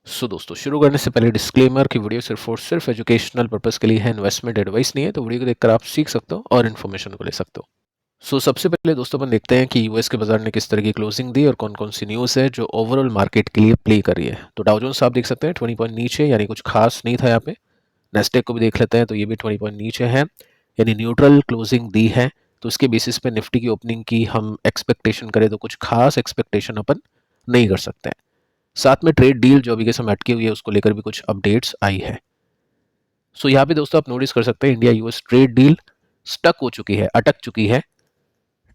दोस्तों शुरू करने से पहले डिस्क्लेमर कि वीडियो सिर्फ और सिर्फ एजुकेशनल पर्पस के लिए है, इन्वेस्टमेंट एडवाइस नहीं है। तो वीडियो को देखकर आप सीख सकते हो और इन्फॉर्मेशन को ले सकते हो। सबसे पहले दोस्तों अपन देखते हैं कि यूएस के बाजार ने किस तरह की क्लोजिंग दी और कौन कौन सी न्यूज़ है जो ओवरऑल मार्केट के लिए प्ले कर रही है। तो डाउ जोन्स आप देख सकते हैं 20 पॉइंट नीचे, यानी कुछ खास नहीं था यहाँ पे। नेस्डेक को भी देख लेते हैं तो ये भी 20 पॉइंट नीचे है, यानी न्यूट्रल क्लोजिंग दी है। तो इसके बेसिस पे निफ्टी की ओपनिंग की हम एक्सपेक्टेशन करें तो कुछ खास एक्सपेक्टेशन अपन नहीं कर सकते हैं। साथ में ट्रेड डील जो अभी के समय अटकी हुई है उसको लेकर भी कुछ अपडेट्स आई है। यहाँ पे दोस्तों आप नोटिस कर सकते हैं India US trade deal stuck हो चुकी है, अटक चुकी है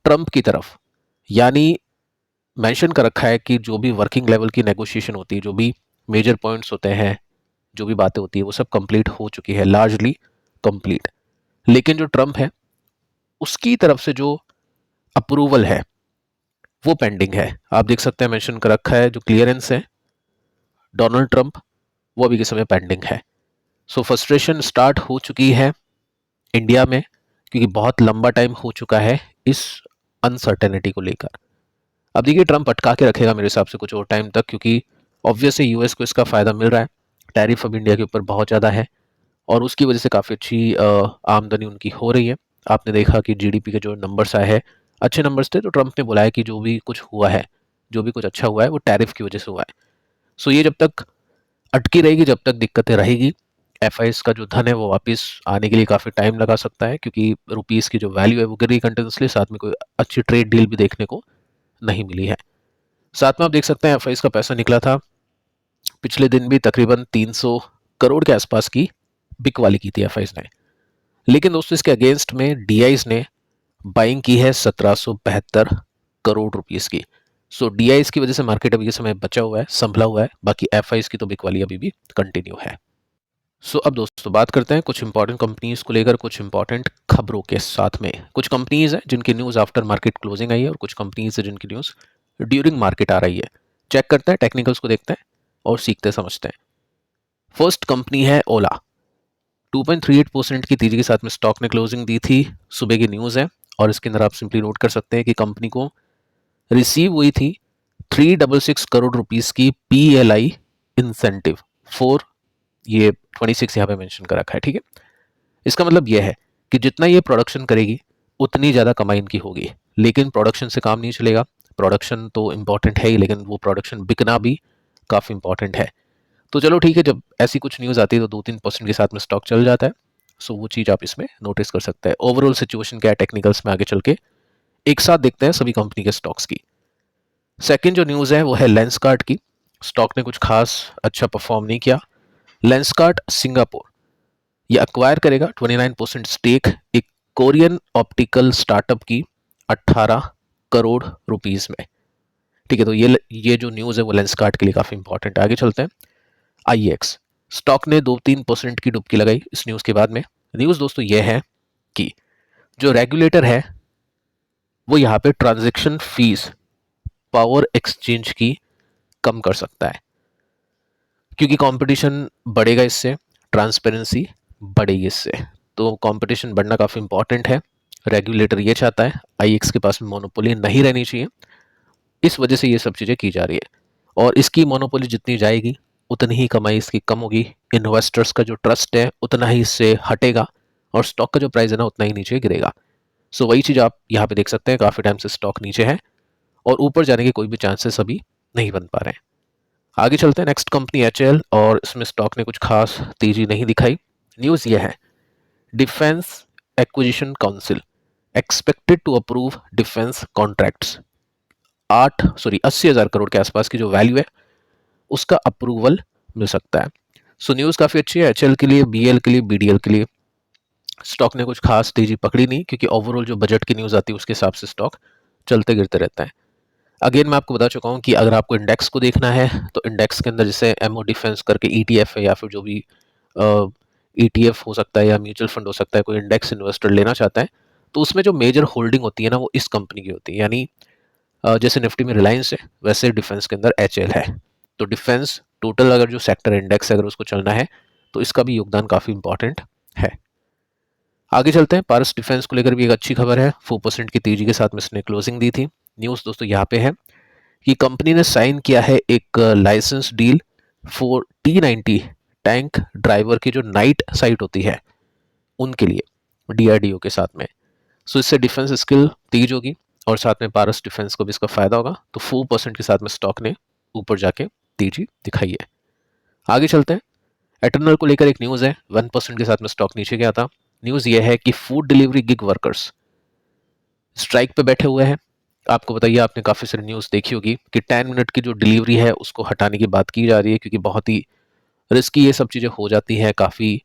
ट्रंप की तरफ। यानी मेंशन कर रखा है कि जो भी वर्किंग लेवल की नेगोशिएशन होती है, जो भी मेजर पॉइंट्स होते हैं, जो भी बातें होती है, वो सब कंप्लीट हो चुकी है, लार्जली कंप्लीट। लेकिन जो ट्रंप है उसकी तरफ से जो अप्रूवल है वो पेंडिंग है। आप देख सकते हैं मेंशन कर रखा है जो क्लियरेंस है डोनाल्ड ट्रंप, वो अभी के समय पेंडिंग है। फ्रस्ट्रेशन स्टार्ट हो चुकी है इंडिया में, क्योंकि बहुत लंबा टाइम हो चुका है इस अनसर्टेनिटी को लेकर। अब देखिए ट्रंप अटका के रखेगा मेरे हिसाब से कुछ और टाइम तक, क्योंकि ऑब्वियसली यूएस को इसका फायदा मिल रहा है। टैरिफ अब इंडिया के ऊपर बहुत ज़्यादा है और उसकी वजह से काफ़ी अच्छी आमदनी उनकी हो रही है। आपने देखा कि जीडीपी के जो नंबर्स आए हैं अच्छे नंबर्स थे, तो ट्रंप ने बोला है कि जो भी कुछ हुआ है, जो भी कुछ अच्छा हुआ है वो टैरिफ की वजह से हुआ है। ये जब तक अटकी रहेगी, जब तक दिक्कतें रहेगी, एफआईएस का जो धन है वो वापस आने के लिए काफ़ी टाइम लगा सकता है, क्योंकि रुपीस की जो वैल्यू है वो गिर रही कंटिन्यूसली। साथ में कोई अच्छी ट्रेड डील भी देखने को नहीं मिली है। साथ में आप देख सकते हैं एफआईएस का पैसा निकला था पिछले दिन भी तकरीबन 300 करोड़ के आसपास की बिक वाली की थी एफआईएस ने। लेकिन दोस्तों इसके अगेंस्ट में डीआईस ने बाइंग की है 1772 करोड़ रुपीस की। डीआईएस की वजह से मार्केट अभी के समय बचा हुआ है, संभला हुआ है। बाकी एफआईएस की तो बिक वाली अभी भी कंटिन्यू है। अब दोस्तों बात करते हैं कुछ इंपॉर्टेंट कंपनीज को लेकर, कुछ इंपॉर्टेंट खबरों के साथ में। कुछ कंपनीज हैं जिनकी न्यूज़ आफ्टर मार्केट क्लोजिंग आई है और कुछ कंपनीज हैं जिनकी न्यूज़ ड्यूरिंग मार्केट आ रही है। चेक करते हैं, टेक्निकल्स को देखते हैं और सीखते समझते हैं। फर्स्ट कंपनी है ओला। 2.38% की तेजी के साथ में स्टॉक ने क्लोजिंग दी थी। सुबह की न्यूज़ है और इसके अंदर आप सिंपली नोट कर सकते हैं कि कंपनी को रिसीव हुई थी 366 करोड़ रुपीस की पीएलआई इंसेंटिव फॉर, ये 26 यहाँ पे मेंशन कर रखा है, ठीक है। इसका मतलब यह है कि जितना ये प्रोडक्शन करेगी उतनी ज़्यादा कमाई इनकी होगी। लेकिन प्रोडक्शन से काम नहीं चलेगा, प्रोडक्शन तो इम्पॉर्टेंट है ही, लेकिन वो प्रोडक्शन बिकना भी काफ़ी इंपॉर्टेंट है। तो चलो ठीक है, जब ऐसी कुछ न्यूज़ आती है तो 2-3% के साथ में स्टॉक चल जाता है। वो चीज़ आप इसमें नोटिस कर सकते हैं। ओवरऑल सिचुएशन क्या है टेक्निकल्स में आगे चल के एक साथ देखते हैं सभी कंपनी के स्टॉक्स की। सेकेंड जो न्यूज़ है वो है लेंसकार्ट की। स्टॉक ने कुछ खास अच्छा परफॉर्म नहीं किया। लेंसकार्ट सिंगापुर ये अक्वायर करेगा 29% स्टेक एक कोरियन ऑप्टिकल स्टार्टअप की 18 करोड़ रुपीस में, ठीक है। तो ये जो न्यूज़ है वो लेंसकार्ट के लिए काफ़ी इंपॉर्टेंट है। आगे चलते हैं। आईएक्स स्टॉक ने 2-3% की डुबकी लगाई इस न्यूज़ के बाद में। न्यूज़ दोस्तों ये है कि जो रेगुलेटर है वो यहाँ पे ट्रांजैक्शन फीस पावर एक्सचेंज की कम कर सकता है, क्योंकि कंपटीशन बढ़ेगा इससे, ट्रांसपेरेंसी बढ़ेगी इससे। तो कंपटीशन बढ़ना काफ़ी इंपॉर्टेंट है। रेगुलेटर ये चाहता है आईएक्स के पास में मोनोपोली नहीं रहनी चाहिए, इस वजह से ये सब चीज़ें की जा रही है। और इसकी मोनोपोली जितनी जाएगी उतनी ही कमाई इसकी कम होगी, इन्वेस्टर्स का जो ट्रस्ट है उतना ही इससे हटेगा और स्टॉक का जो प्राइस है ना उतना ही नीचे गिरेगा। वही चीज़ आप यहाँ पे देख सकते हैं, काफ़ी टाइम से स्टॉक नीचे है और ऊपर जाने के कोई भी चांसेस अभी नहीं बन पा रहे हैं। आगे चलते हैं। नेक्स्ट कंपनी एचएएल, और इसमें स्टॉक ने कुछ खास तेजी नहीं दिखाई। न्यूज़ ये है defence acquisition council expected to approve defence contracts. 80,000 crore के आसपास की जो वैल्यू है उसका अप्रूवल मिल सकता है। न्यूज़ काफ़ी अच्छी है एचएएल के लिए, बीएल के लिए, बीडीएल के लिए। स्टॉक ने कुछ खास तेजी पकड़ी नहीं, क्योंकि ओवरऑल जो बजट की न्यूज़ आती है उसके हिसाब से स्टॉक चलते गिरते रहता है। अगेन मैं आपको बता चुका हूँ कि अगर आपको इंडेक्स को देखना है तो इंडेक्स के अंदर जैसे एमओ डिफेंस करके ईटीएफ है, या फिर जो भी ईटीएफ हो सकता है या म्यूचुअल फंड हो सकता है, कोई इंडेक्स इन्वेस्टर लेना चाहता है तो उसमें जो मेजर होल्डिंग होती है ना वो इस कंपनी की होती है। यानी जैसे निफ्टी में रिलायंस है वैसे डिफेंस के अंदर एचएल है। तो डिफेंस टोटल अगर जो सेक्टर इंडेक्स है अगर उसको चलना है तो इसका भी योगदान काफ़ी इंपॉर्टेंट है। आगे चलते हैं। पारस डिफेंस को लेकर भी एक अच्छी खबर है, 4% की तेजी के साथ में इसने क्लोजिंग दी थी। न्यूज़ दोस्तों यहाँ पे है कि कंपनी ने साइन किया है एक licence deal for T90 tank driver की जो नाइट साइट होती है उनके लिए DRDO के साथ में। सो इससे डिफेंस स्किल तेज होगी और साथ में पारस डिफेंस को भी इसका फायदा होगा। तो 4% के साथ में स्टॉक ने ऊपर जाके तेजी दिखाई है। आगे चलते हैं। एटर्नल को लेकर एक न्यूज़ है, 1% के साथ में स्टॉक नीचे गया था। न्यूज़ ये है कि food delivery gig workers strike पे बैठे हुए हैं। आपको बताइए, आपने काफ़ी सारी न्यूज़ देखी होगी कि 10 मिनट की जो डिलीवरी है उसको हटाने की बात की जा रही है, क्योंकि बहुत ही रिस्की ये सब चीज़ें हो जाती हैं। काफ़ी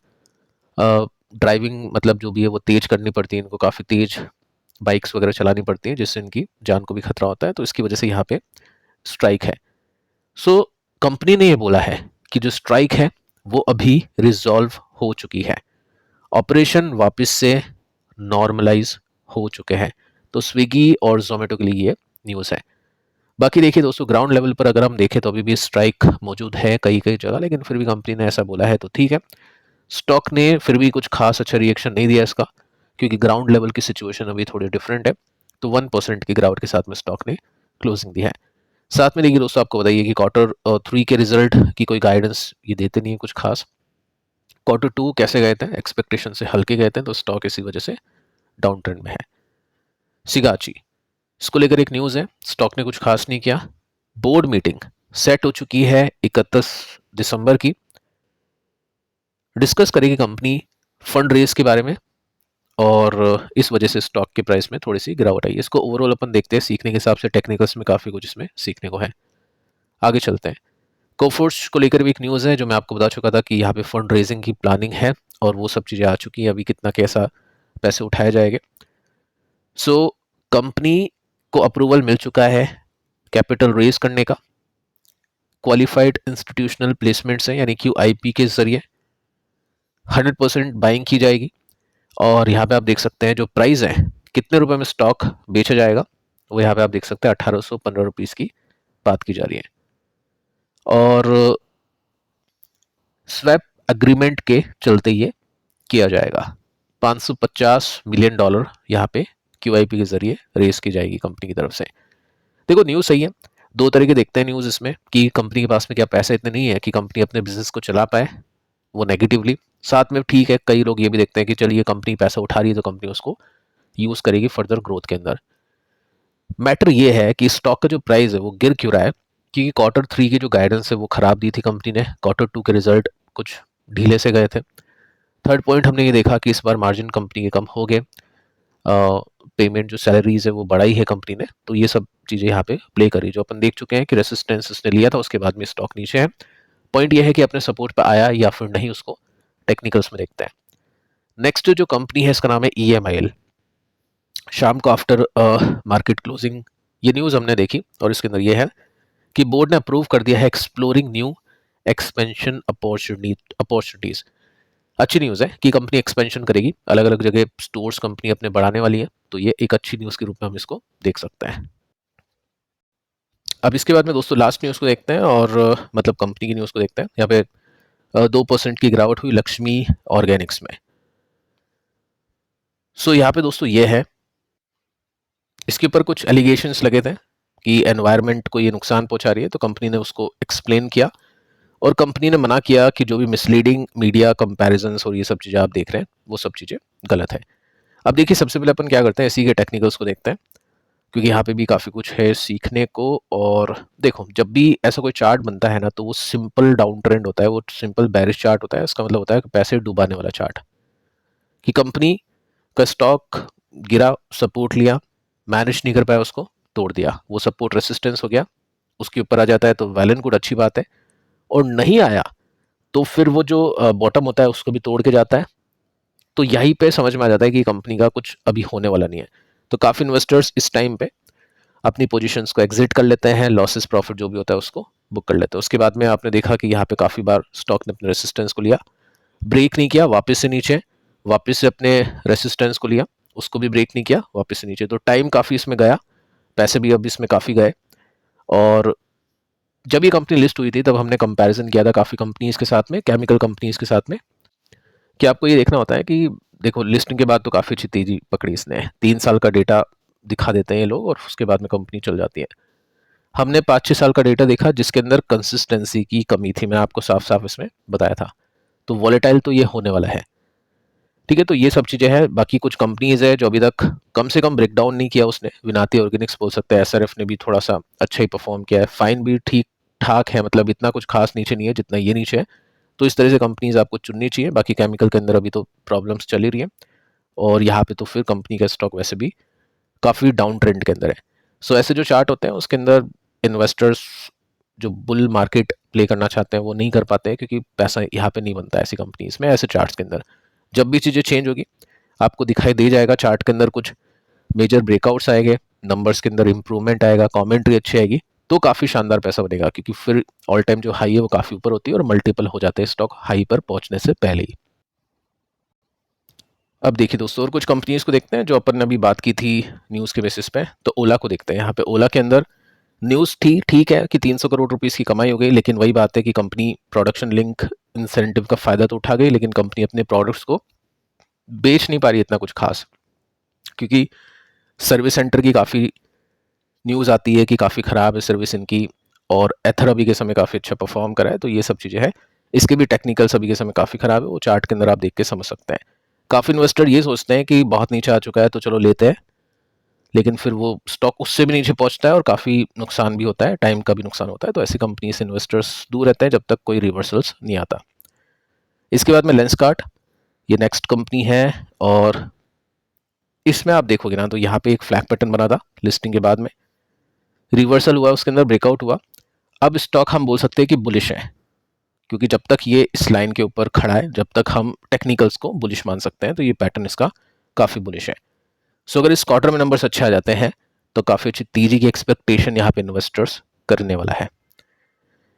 ड्राइविंग मतलब जो भी है वो तेज़ करनी पड़ती है इनको, काफ़ी तेज़ बाइक्स वगैरह चलानी पड़ती हैं, जिससे इनकी जान को भी खतरा होता है। तो इसकी वजह से यहाँ पे स्ट्राइक है। सो कंपनी ने ये बोला है कि जो स्ट्राइक है वो अभी रिजॉल्व हो चुकी है, ऑपरेशन वापस से नॉर्मलाइज हो चुके हैं। तो स्विगी और जोमेटो के लिए ये न्यूज़ है। बाकी देखिए दोस्तों, ग्राउंड लेवल पर अगर हम देखें तो अभी भी स्ट्राइक मौजूद है कई कई जगह, लेकिन फिर भी कंपनी ने ऐसा बोला है तो ठीक है। स्टॉक ने फिर भी कुछ खास अच्छा रिएक्शन नहीं दिया इसका, क्योंकि ग्राउंड लेवल की सिचुएशन अभी थोड़ी डिफरेंट है। तो 1% की गिरावट के साथ में स्टॉक ने क्लोजिंग दी है। साथ में देखिए दोस्तों, आपको बताइए कि क्वार्टर 3 के रिजल्ट की कोई गाइडेंस ये देते नहीं है कुछ खास। क्वार्टर 2 कैसे गए थे, एक्सपेक्टेशन से हल्के गए थे, तो स्टॉक इसी वजह से डाउन ट्रेंड में है। सिगाची, इसको लेकर एक न्यूज़ है, स्टॉक ने कुछ खास नहीं किया। बोर्ड मीटिंग सेट हो चुकी है 31 दिसंबर की। डिस्कस करेगी कंपनी फंड रेज के बारे में, और इस वजह से स्टॉक के प्राइस में थोड़ी सी गिरावट आई है। इसको ओवरऑल अपन देखते हैं सीखने के हिसाब से, टेक्निकल्स में काफ़ी कुछ इसमें सीखने को है। आगे चलते हैं। कोफोर्स को लेकर भी एक न्यूज़ है जो मैं आपको बता चुका था कि यहाँ पे फंड रेजिंग की प्लानिंग है और वो सब चीज़ें आ चुकी हैं। अभी कितना कैसा पैसे उठाए जाएंगे। सो कंपनी को अप्रूवल मिल चुका है कैपिटल रेज करने का, क्वालिफाइड इंस्टीट्यूशनल प्लेसमेंट से यानी QIP के जरिए 100% बाइंग की जाएगी। और यहाँ पे आप देख सकते हैं जो प्राइस है, कितने रुपए में स्टॉक बेचा जाएगा, वो यहाँ पे आप देख सकते हैं 1815 रुपीज़ की बात की जा रही है। और स्वैप एग्रीमेंट के चलते ये किया जाएगा। $550 मिलियन यहाँ पे QIP के जरिए रेस की जाएगी कंपनी की तरफ से। देखो न्यूज़ सही है, दो तरह के देखते हैं न्यूज़ इसमें कि कंपनी के पास में क्या पैसे इतने नहीं है कि कंपनी अपने बिजनेस को चला पाए, वो नेगेटिवली। साथ में ठीक है, कई लोग ये भी देखते हैं कि चलिए कंपनी पैसा उठा रही है तो कंपनी उसको यूज़ करेगी फर्दर ग्रोथ के अंदर। मैटर ये है कि स्टॉक का जो प्राइस है वो गिर क्यों रहा है, क्योंकि क्वार्टर 3 की जो गाइडेंस है वो खराब दी थी कंपनी ने, क्वार्टर 2 के रिजल्ट कुछ ढीले से गए थे। थर्ड पॉइंट हमने ये देखा कि इस बार मार्जिन कंपनी के कम हो गए, पेमेंट जो सैलरीज है वो बढ़ाई है कंपनी ने, तो ये सब चीज़ें यहाँ पे प्ले करी। जो अपन देख चुके हैं कि रेसिस्टेंस इसने लिया था उसके बाद में स्टॉक नीचे है। पॉइंट ये है कि अपने सपोर्ट पे आया या फिर नहीं, उसको टेक्निकल्स में देखते हैं। नेक्स्ट जो कंपनी है इसका नाम है EMIL। शाम को आफ्टर मार्केट क्लोजिंग ये न्यूज़ हमने देखी और इसके अंदर ये है कि बोर्ड ने अप्रूव कर दिया है एक्सप्लोरिंग न्यू एक्सपेंशन अपॉर्चुनिटीज। अच्छी न्यूज़ है कि कंपनी एक्सपेंशन करेगी, अलग अलग जगह स्टोर्स कंपनी अपने बढ़ाने वाली है, तो ये एक अच्छी न्यूज़ के रूप में हम इसको देख सकते हैं। अब इसके बाद में दोस्तों लास्ट न्यूज़ को देखते हैं और मतलब कंपनी की न्यूज़ को देखते हैं। यहाँ पे 2% की गिरावट हुई लक्ष्मी ऑर्गेनिक्स में। सो यहाँ पे दोस्तों ये है, इसके ऊपर कुछ एलिगेशंस लगे थे कि एनवायरनमेंट को ये नुकसान पहुंचा रही है, तो कंपनी ने उसको एक्सप्लेन किया और कंपनी ने मना किया कि जो भी मिसलीडिंग मीडिया कंपैरिजंस और ये सब चीज़ें आप देख रहे हैं वो सब चीज़ें गलत है। अब देखिए सबसे पहले अपन क्या करते हैं, इसी के टेक्निकल्स को देखते हैं, क्योंकि यहाँ पे भी काफ़ी कुछ है सीखने को। और देखो जब भी ऐसा कोई चार्ट बनता है ना तो वो सिंपल डाउन ट्रेंड होता है, वो सिंपल बेरिश चार्ट होता है। इसका मतलब होता है कि पैसे डुबाने वाला चार्ट, कि कंपनी का स्टॉक गिरा, सपोर्ट लिया, मैनेज नहीं कर पाया, उसको तोड़ दिया, वो सपोर्ट रेसिस्टेंस हो गया, उसके ऊपर आ जाता है तो वेल एंड गुड, अच्छी बात है। और नहीं आया तो फिर वो जो बॉटम होता है उसको भी तोड़ के जाता है। तो यहीं पे समझ में आ जाता है कि कंपनी का कुछ अभी होने वाला नहीं है। तो काफ़ी इन्वेस्टर्स इस टाइम पे अपनी पोजीशंस को एग्जिट कर लेते हैं, लॉसेस प्रॉफिट जो भी होता है उसको बुक कर लेते हैं। उसके बाद में आपने देखा कि यहाँ पे काफ़ी बार स्टॉक ने अपने रेसिस्टेंस को लिया, ब्रेक नहीं किया, वापस से नीचे, वापस से अपने रेसिस्टेंस को लिया, उसको भी ब्रेक नहीं किया, वापस से नीचे। तो टाइम काफ़ी इसमें गया, पैसे भी अब इसमें काफ़ी गए। और जब ये कंपनी लिस्ट हुई थी तब हमने कंपैरिजन किया था काफ़ी कंपनीज के साथ में, केमिकल कंपनीज के साथ में, कि आपको ये देखना होता है कि देखो लिस्टिंग के बाद तो काफ़ी अच्छी तेज़ी पकड़ी इसने, 3 साल का डेटा दिखा देते हैं ये लोग और उसके बाद में कंपनी चल जाती है। हमने 5-6 साल का डेटा देखा जिसके अंदर कंसिस्टेंसी की कमी थी, मैं आपको साफ-साफ इसमें बताया था। तो वॉलेटाइल तो ये होने वाला है। ठीक है, तो ये सब चीज़ें हैं। बाकी कुछ कंपनीज़ है जो अभी तक कम से कम ब्रेकडाउन नहीं किया उसने। विनाती ऑर्गेनिक्स बोल सकते हैं, एसआरएफ ने भी थोड़ा-सा अच्छा ही परफॉर्म किया है। फाइन भी ठीक-ठाक है, मतलब इतना कुछ खास नीचे नहीं है जितना ये नीचे है। तो इस तरह से कंपनीज़ आपको चुननी चाहिए। बाकी केमिकल के अंदर अभी तो प्रॉब्लम्स चल ही रही हैं और यहाँ पे तो फिर कंपनी का स्टॉक वैसे भी काफ़ी डाउन ट्रेंड के अंदर है। सो ऐसे जो चार्ट होते हैं उसके अंदर इन्वेस्टर्स जो बुल मार्केट प्ले करना चाहते हैं वो नहीं कर पाते हैं, क्योंकि पैसा यहाँ पे नहीं बनता है ऐसी कंपनीज में, ऐसे चार्ट्स के अंदर। जब भी चीज़ें चेंज होगी आपको दिखाई दे जाएगा, चार्ट के अंदर कुछ मेजर ब्रेकआउट्स आएंगे, नंबर्स के अंदर इंप्रूवमेंट आएगा, कमेंट्री अच्छी आएगी, तो काफ़ी शानदार पैसा बनेगा, क्योंकि फिर ऑल टाइम जो हाई है वो काफ़ी ऊपर होती है और मल्टीपल हो जाते हैं स्टॉक हाई पर पहुंचने से पहले ही। अब देखिए दोस्तों, और कुछ कंपनीज को देखते हैं जो अपन ने अभी बात की थी न्यूज़ के बेसिस पे। तो ओला को देखते हैं। यहाँ पे ओला के अंदर न्यूज़ थी, ठीक है कि 300 करोड़ रुपीस की कमाई हो गई, लेकिन वही बात है कि कंपनी प्रोडक्शन लिंक इंसेंटिव का फ़ायदा तो उठा गई, लेकिन कंपनी अपने प्रोडक्ट्स को बेच नहीं पा रही इतना कुछ खास, क्योंकि सर्विस सेंटर की काफ़ी न्यूज़ आती है कि काफ़ी ख़राब है सर्विस इनकी, और एथर अभी के समय काफ़ी अच्छा परफॉर्म करा है। तो ये सब चीज़ें हैं, इसके भी टेक्निकल्स अभी के समय काफ़ी ख़राब है, वो चार्ट के अंदर आप देख के समझ सकते हैं। काफ़ी इन्वेस्टर ये सोचते हैं कि बहुत नीचे आ चुका है तो चलो लेते हैं, लेकिन फिर वो स्टॉक उससे भी नीचे पहुंचता है और काफ़ी नुकसान भी होता है, टाइम का भी नुकसान होता है। तो ऐसी कंपनी से इन्वेस्टर्स दूर रहते हैं जब तक कोई रिवर्सल्स नहीं आता। इसके बाद में लेंसकार्ट, ये नेक्स्ट कंपनी है, और इसमें आप देखोगे ना तो यहाँ पे एक फ्लैग पैटर्न बना था लिस्टिंग के बाद में, रिवर्सल हुआ, उसके अंदर ब्रेकआउट हुआ। अब स्टॉक हम बोल सकते हैं कि बुलिश है, क्योंकि जब तक ये इस लाइन के ऊपर खड़ा है जब तक हम टेक्निकल्स को बुलिश मान सकते हैं। तो ये पैटर्न इसका काफ़ी बुलिश है। सो अगर इस क्वार्टर में नंबर्स अच्छे आ जाते हैं तो काफ़ी अच्छी तेजी की एक्सपेक्टेशन यहाँ पे इन्वेस्टर्स करने वाला है।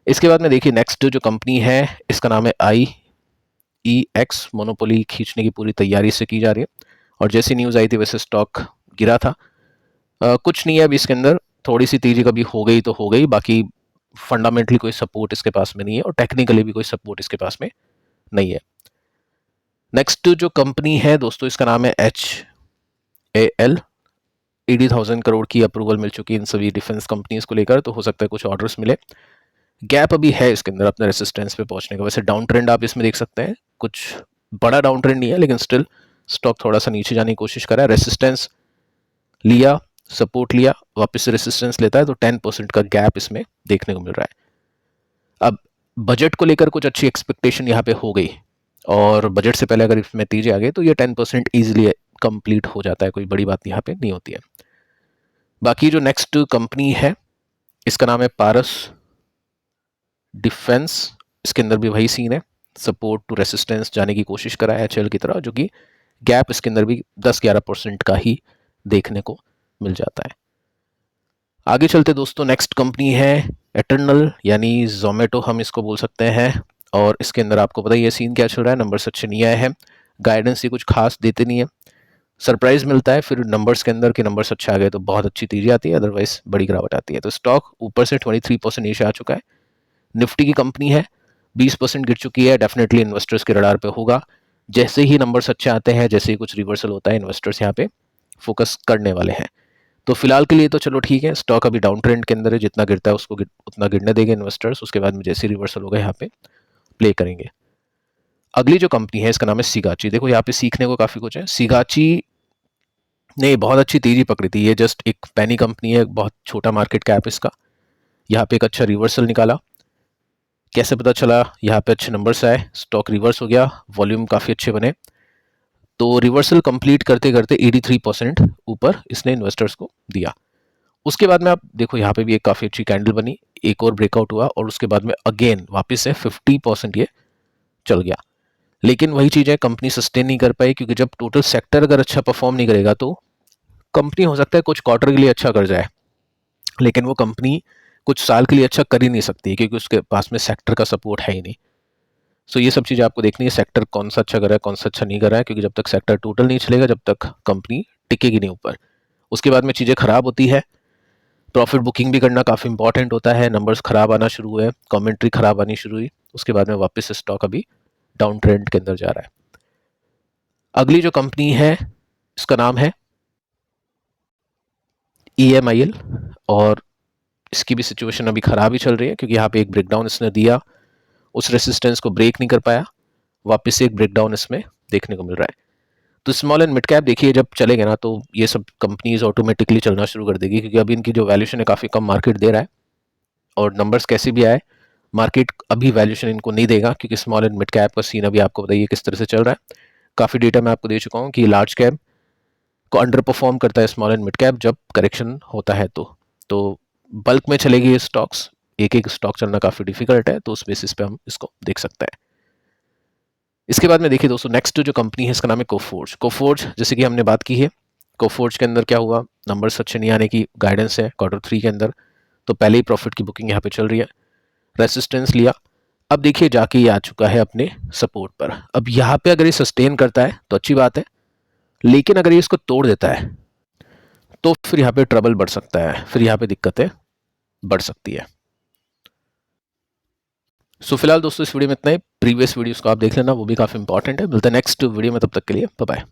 इसके बाद में देखिए नेक्स्ट जो कंपनी है इसका नाम है IEX। मोनोपोली खींचने की पूरी तैयारी से की जा रही है, और जैसी न्यूज़ आई थी वैसे स्टॉक गिरा था। कुछ नहीं है अभी इसके अंदर, थोड़ी सी तेजी कभी हो गई तो हो गई, बाकी फंडामेंटली कोई सपोर्ट इसके पास में नहीं है और टेक्निकली भी कोई सपोर्ट इसके पास में नहीं है। नेक्स्ट जो कंपनी है दोस्तों इसका नाम है HAL। 80,000 करोड़ की अप्रूवल मिल चुकी है इन सभी डिफेंस कंपनीज को लेकर, तो हो सकता है कुछ ऑर्डर्स मिले। गैप अभी है इसके अंदर अपने रेसिस्टेंस पे पहुंचने का। वैसे डाउन ट्रेंड आप इसमें देख सकते हैं, कुछ बड़ा डाउन ट्रेंड नहीं है, लेकिन स्टिल स्टॉक थोड़ा सा नीचे जाने की कोशिश कर रहा है। रेसिस्टेंस लिया, सपोर्ट लिया, वापस से रेसिस्टेंस लेता है, तो 10% का गैप इसमें देखने को मिल रहा है। अब बजट को लेकर कुछ अच्छी एक्सपेक्टेशन यहाँ पे हो गई, और बजट से पहले अगर इसमें तेजी आ गई तो ये 10% ईजिली कंप्लीट हो जाता है, कोई बड़ी बात यहाँ पे नहीं होती है। बाकी जो नेक्स्ट कंपनी है इसका नाम है पारस डिफेंस। इसके अंदर भी वही सीन है, सपोर्ट टू रेसिस्टेंस जाने की कोशिश करा है HL की तरह, जो कि गैप इसके अंदर भी 10-11% का ही देखने को मिल जाता है। आगे चलते दोस्तों, नेक्स्ट कंपनी है एटर्नल, यानी जोमेटो हम इसको बोल सकते हैं। और इसके अंदर आपको पता ही है सीन क्या चल रहा है, नंबर्स अच्छे नहीं आए हैं, गाइडेंस ही कुछ खास देते नहीं है, सरप्राइज मिलता है फिर नंबर्स के अंदर कि नंबर्स अच्छे आ गए तो बहुत अच्छी तेजी आती है, अदरवाइज बड़ी गिरावट आती है। तो स्टॉक ऊपर से 23% नीचे आ चुका है। निफ्टी की कंपनी है, 20% गिर चुकी है, डेफिनेटली इन्वेस्टर्स के रडार पे होगा। जैसे ही नंबर्स अच्छे आते हैं, जैसे ही कुछ रिवर्सल होता है, इन्वेस्टर्स यहाँ पे फोकस करने वाले हैं। तो फिलहाल के लिए तो चलो ठीक है, स्टॉक अभी डाउन ट्रेंड के अंदर है, जितना गिरता है उसको उतना गिरने देंगे इन्वेस्टर्स, उसके बाद में जैसे रिवर्सल होगा यहाँ पे प्ले करेंगे। अगली जो कंपनी है इसका नाम है सिगाची। देखो यहाँ पे सीखने को काफी कुछ है। सिगाची ने बहुत अच्छी तेजी पकड़ी थी, ये जस्ट एक पैनी कंपनी है, बहुत छोटा मार्केट कैप इसका। यहाँ पे एक अच्छा रिवर्सल निकाला, कैसे पता चला, यहाँ पे अच्छे नंबर्स आए, स्टॉक रिवर्स हो गया, वॉल्यूम काफ़ी अच्छे बने, तो रिवर्सल कंप्लीट करते करते 83% ऊपर इसने इन्वेस्टर्स को दिया। उसके बाद में आप देखो यहाँ पे भी एक काफ़ी अच्छी कैंडल बनी, एक और ब्रेकआउट हुआ, और उसके बाद में अगेन वापस से 50% ये चल गया। लेकिन वही चीज़ है, कंपनी सस्टेन नहीं कर पाई, क्योंकि जब टोटल सेक्टर अगर अच्छा परफॉर्म नहीं करेगा तो कंपनी हो सकता है कुछ क्वार्टर के लिए अच्छा कर जाए, लेकिन वो कंपनी कुछ साल के लिए अच्छा कर ही नहीं सकती, क्योंकि उसके पास में सेक्टर का सपोर्ट है ही नहीं। सो ये सब चीज़ें आपको देखनी है, सेक्टर कौन सा अच्छा कर रहा है, कौन सा अच्छा नहीं कर रहा है, क्योंकि जब तक सेक्टर टोटल नहीं चलेगा जब तक कंपनी टिकेगी नहीं ऊपर। उसके बाद में चीज़ें खराब होती है, प्रॉफिट बुकिंग भी करना काफ़ी इंपॉर्टेंट होता है, नंबर्स खराब आना शुरू हुए, कमेंट्री खराब आनी शुरू हुई, उसके बाद में वापस से स्टॉक अभी डाउन ट्रेंड के अंदर जा रहा है। अगली जो कंपनी है इसका नाम है EMIL, और इसकी भी सिचुएशन अभी ख़राब ही चल रही है, क्योंकि यहाँ पे एक ब्रेकडाउन इसने दिया, उस रेसिस्टेंस को ब्रेक नहीं कर पाया, वापस से एक ब्रेकडाउन इसमें देखने को मिल रहा है। तो स्मॉल एंड मिड कैप देखिए जब चलेगा ना, तो ये सब कंपनीज ऑटोमेटिकली चलना शुरू कर देगी, क्योंकि अभी इनकी जो वैल्यूएशन है काफ़ी कम मार्केट दे रहा है, और नंबर्स कैसे भी आए मार्केट अभी वैल्यूएशन इनको नहीं देगा, क्योंकि स्मॉल एंड मिड कैप का सीन अभी आपको बताइए किस तरह से चल रहा है। काफ़ी डेटा मैं आपको दे चुका हूँ कि लार्ज कैप को अंडर परफॉर्म करता है स्मॉल एंड मिड कैप जब करेक्शन होता है। तो बल्क में चलेगी ये स्टॉक्स, एक एक स्टॉक चलना काफ़ी डिफिकल्ट है, तो उस बेसिस पे हम इसको देख सकते हैं। इसके बाद में देखिए दोस्तों, नेक्स्ट जो कंपनी है इसका नाम है कोफोर्ज। कोफोर्ज जैसे कि हमने बात की है, कोफोर्ज के अंदर क्या हुआ, नंबर्स अच्छे नहीं आने की गाइडेंस है Q3 के अंदर, तो पहले ही प्रॉफिट की बुकिंग यहाँ पे चल रही है, रेसिस्टेंस लिया, अब देखिए जाके ये आ चुका है अपने सपोर्ट पर। अब यहाँ पे अगर ये सस्टेन करता है तो अच्छी बात है, लेकिन अगर ये इसको तोड़ देता है तो फिर यहाँ पे ट्रबल बढ़ सकता है, फिर यहाँ पे दिक्कतें बढ़ सकती है। सो फिलहाल दोस्तों इस वीडियो में इतना ही, प्रीवियस वीडियोस को आप देख लेना, वो भी काफ़ी इंपॉर्टेंट है। मिलता है नेक्स्ट वीडियो में, तब तक के लिए बाय बाय।